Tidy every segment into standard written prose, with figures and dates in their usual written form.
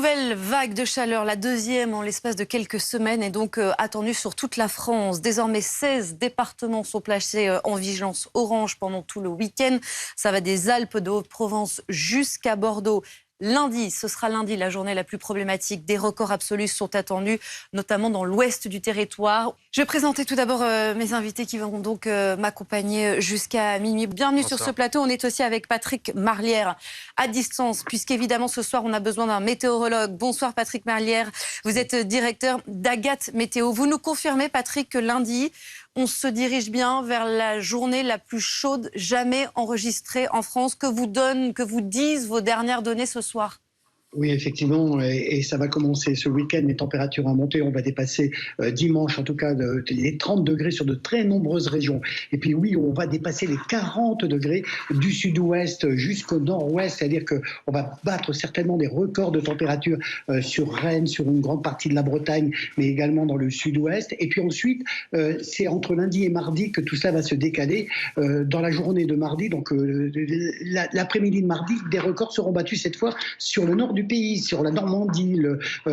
nouvelle vague de chaleur, la deuxième en l'espace de quelques semaines, est donc attendue sur toute la France. Désormais, 16 départements sont placés en vigilance orange pendant tout le week-end. Ça va des Alpes de Haute-Provence jusqu'à Bordeaux. Lundi, ce sera lundi la journée la plus problématique. Des records absolus sont attendus, notamment dans l'ouest du territoire. Je vais présenter tout d'abord mes invités qui vont donc m'accompagner jusqu'à minuit. Bienvenue Bonsoir. Sur ce plateau. On est aussi avec Patrick Marlière à distance, puisqu'évidemment ce soir on a besoin d'un météorologue. Bonsoir Patrick Marlière, vous êtes directeur d'Agathe Météo. Vous nous confirmez, Patrick, que lundi, on se dirige bien vers la journée la plus chaude jamais enregistrée en France. Que vous disent vos dernières données ce soir ? Oui, effectivement, et ça va commencer ce week-end, les températures vont monter, on va dépasser dimanche en tout cas les 30 degrés sur de très nombreuses régions. Et puis oui, on va dépasser les 40 degrés du sud-ouest jusqu'au nord-ouest, c'est-à-dire qu'on va battre certainement des records de température sur Rennes, sur une grande partie de la Bretagne, mais également dans le sud-ouest. Et puis ensuite, c'est entre lundi et mardi que tout ça va se décaler. Dans la journée de mardi, donc l'après-midi de mardi, des records seront battus cette fois sur le nord du pays, sur la Normandie,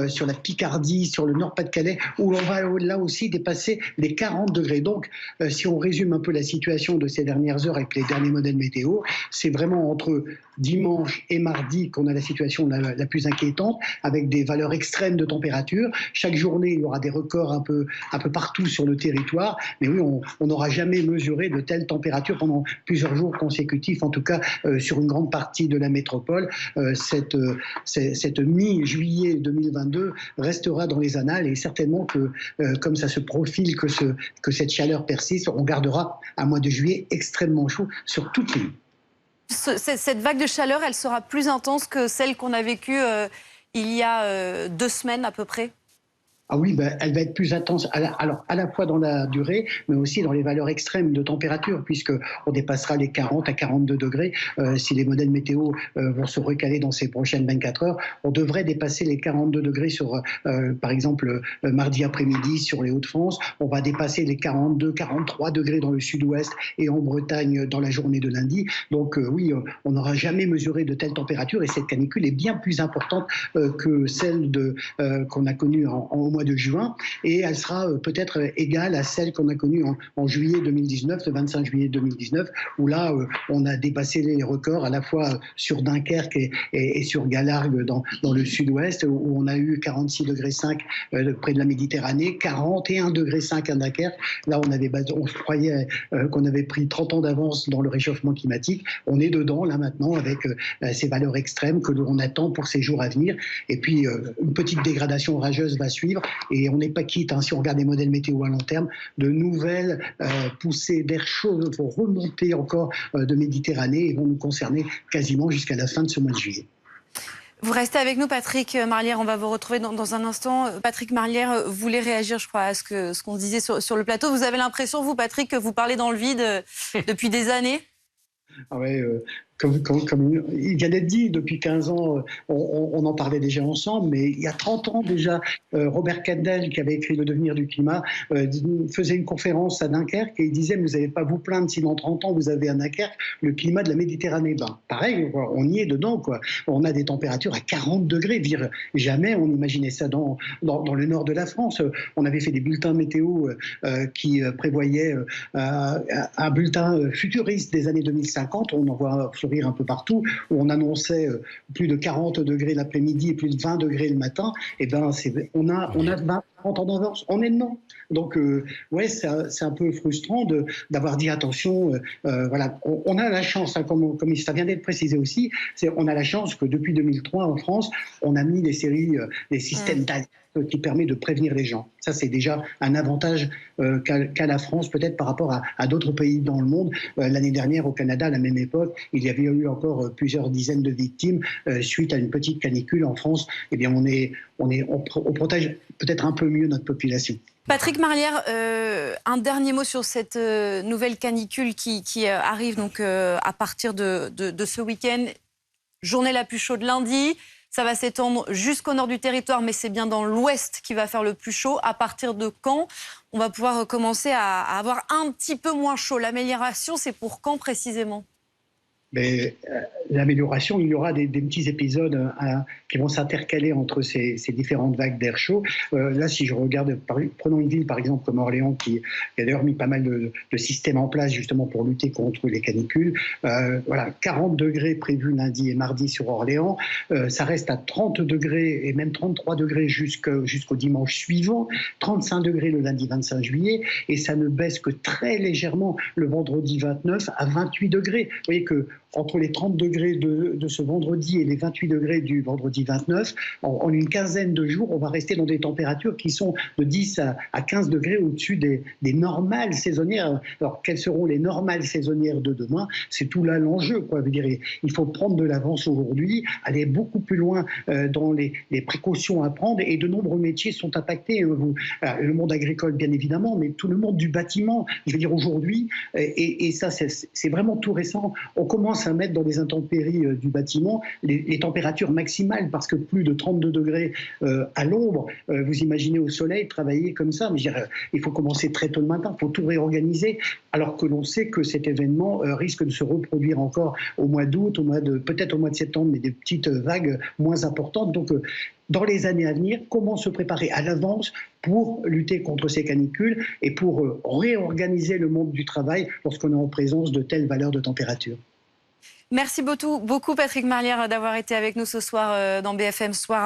sur la Picardie, sur le Nord-Pas-de-Calais, où on va là aussi dépasser les 40 degrés. Donc, si on résume un peu la situation de ces dernières heures avec les derniers modèles météo, c'est vraiment entre dimanche et mardi qu'on a la situation la plus inquiétante, avec des valeurs extrêmes de température. Chaque journée, il y aura des records un peu partout sur le territoire. Mais oui, on n'aura jamais mesuré de telles températures pendant plusieurs jours consécutifs, en tout cas sur une grande partie de la métropole. Cette mi-juillet 2022 restera dans les annales, et certainement que, comme ça se profile, que cette chaleur persiste, on gardera un mois de juillet extrêmement chaud sur toute l'île. Cette vague de chaleur, elle sera plus intense que celle qu'on a vécue il y a 2 semaines à peu près ? Ah oui, elle va être plus intense, alors à la fois dans la durée, mais aussi dans les valeurs extrêmes de température, puisqu'on dépassera les 40 à 42 degrés. Si les modèles météo vont se recaler dans ces prochaines 24 heures, on devrait dépasser les 42 degrés sur, par exemple, mardi après-midi sur les Hauts-de-France. On va dépasser les 42, 43 degrés dans le sud-ouest et en Bretagne dans la journée de lundi. Donc oui, on n'aura jamais mesuré de telles températures, et cette canicule est bien plus importante que celle qu'on a connue au mois de juin, et elle sera peut-être égale à celle qu'on a connue en juillet 2019, le 25 juillet 2019, où là, on a dépassé les records à la fois sur Dunkerque et sur Galargues dans le sud-ouest, où on a eu 46,5 degrés près de la Méditerranée, 41,5 degrés à Dunkerque. Là, on croyait qu'on avait pris 30 ans d'avance dans le réchauffement climatique. On est dedans, là, maintenant, avec ces valeurs extrêmes que l'on attend pour ces jours à venir. Et puis, une petite dégradation orageuse va suivre. Et on n'est pas quitte, si on regarde les modèles météo à long terme, de nouvelles poussées d'air chaud vont remonter encore de Méditerranée et vont nous concerner quasiment jusqu'à la fin de ce mois de juillet. Vous restez avec nous, Patrick Marlière. On va vous retrouver dans un instant. Patrick Marlière voulait réagir, je crois, à ce qu'on disait sur le plateau. Vous avez l'impression, vous, Patrick, que vous parlez dans le vide depuis des années ? Ah ouais, comme il vient d'être dit, depuis 15 ans, on en parlait déjà ensemble, mais il y a 30 ans déjà, Robert Kendall, qui avait écrit Le devenir du climat, faisait une conférence à Dunkerque et il disait « Vous n'allez pas vous plaindre si dans 30 ans vous avez à Dunkerque le climat de la Méditerranée ». Pareil, on y est dedans, quoi. On a des températures à 40 degrés. Jamais on imaginait ça dans le nord de la France. On avait fait des bulletins météo qui prévoyaient un bulletin futuriste des années 2050. On en voit fleurir un peu partout, où on annonçait plus de 40 degrés l'après-midi et plus de 20 degrés le matin. Et on a 20, 30 ans d'avance, on est dedans. Donc, ouais, c'est un peu frustrant d'avoir dit attention. Voilà, on a la chance, comme ça vient d'être précisé aussi, on a la chance que depuis 2003 en France, on a mis des systèmes d'alerte qui permet de prévenir les gens. Ça, c'est déjà un avantage qu'a la France, peut-être par rapport à d'autres pays dans le monde. L'année dernière, au Canada, à la même époque, il y avait eu encore plusieurs dizaines de victimes suite à une petite canicule. En France, eh bien, on protège peut-être un peu mieux notre population. Patrick Marlière, un dernier mot sur cette nouvelle canicule qui arrive donc, à partir de ce week-end. Journée la plus chaude lundi. Ça va s'étendre jusqu'au nord du territoire, mais c'est bien dans l'ouest qui va faire le plus chaud. À partir de quand on va pouvoir commencer à avoir un petit peu moins chaud? L'amélioration, c'est pour quand précisément? Mais l'amélioration, il y aura des petits épisodes qui vont s'intercaler entre ces différentes vagues d'air chaud. Là, si je regarde, prenons une ville par exemple comme Orléans, qui a d'ailleurs mis pas mal de systèmes en place justement pour lutter contre les canicules. Voilà, 40 degrés prévus lundi et mardi sur Orléans. Ça reste à 30 degrés et même 33 degrés jusqu'au dimanche suivant. 35 degrés le lundi 25 juillet. Et ça ne baisse que très légèrement le vendredi 29 à 28 degrés. Vous voyez que entre les 30 degrés de ce vendredi et les 28 degrés du vendredi 29, en une quinzaine de jours, on va rester dans des températures qui sont de 10 à 15 degrés au-dessus des normales saisonnières. Alors, quelles seront les normales saisonnières de demain? C'est tout là l'enjeu, quoi. Je veux dire, il faut prendre de l'avance aujourd'hui, aller beaucoup plus loin dans les précautions à prendre, et de nombreux métiers sont impactés. Le monde agricole, bien évidemment, mais tout le monde du bâtiment. Je veux dire, aujourd'hui, et ça, c'est vraiment tout récent, on commence à mettre dans les intempéries du bâtiment les températures maximales, parce que plus de 32 degrés à l'ombre, vous imaginez au soleil travailler comme ça. Mais je veux dire, il faut commencer très tôt le matin, il faut tout réorganiser, alors que l'on sait que cet événement risque de se reproduire encore au mois d'août, peut-être au mois de septembre, mais des petites vagues moins importantes. Donc, dans les années à venir, comment se préparer à l'avance pour lutter contre ces canicules et pour réorganiser le monde du travail lorsqu'on est en présence de telles valeurs de température. Merci beaucoup Patrick Marlière d'avoir été avec nous ce soir dans BFM Soir.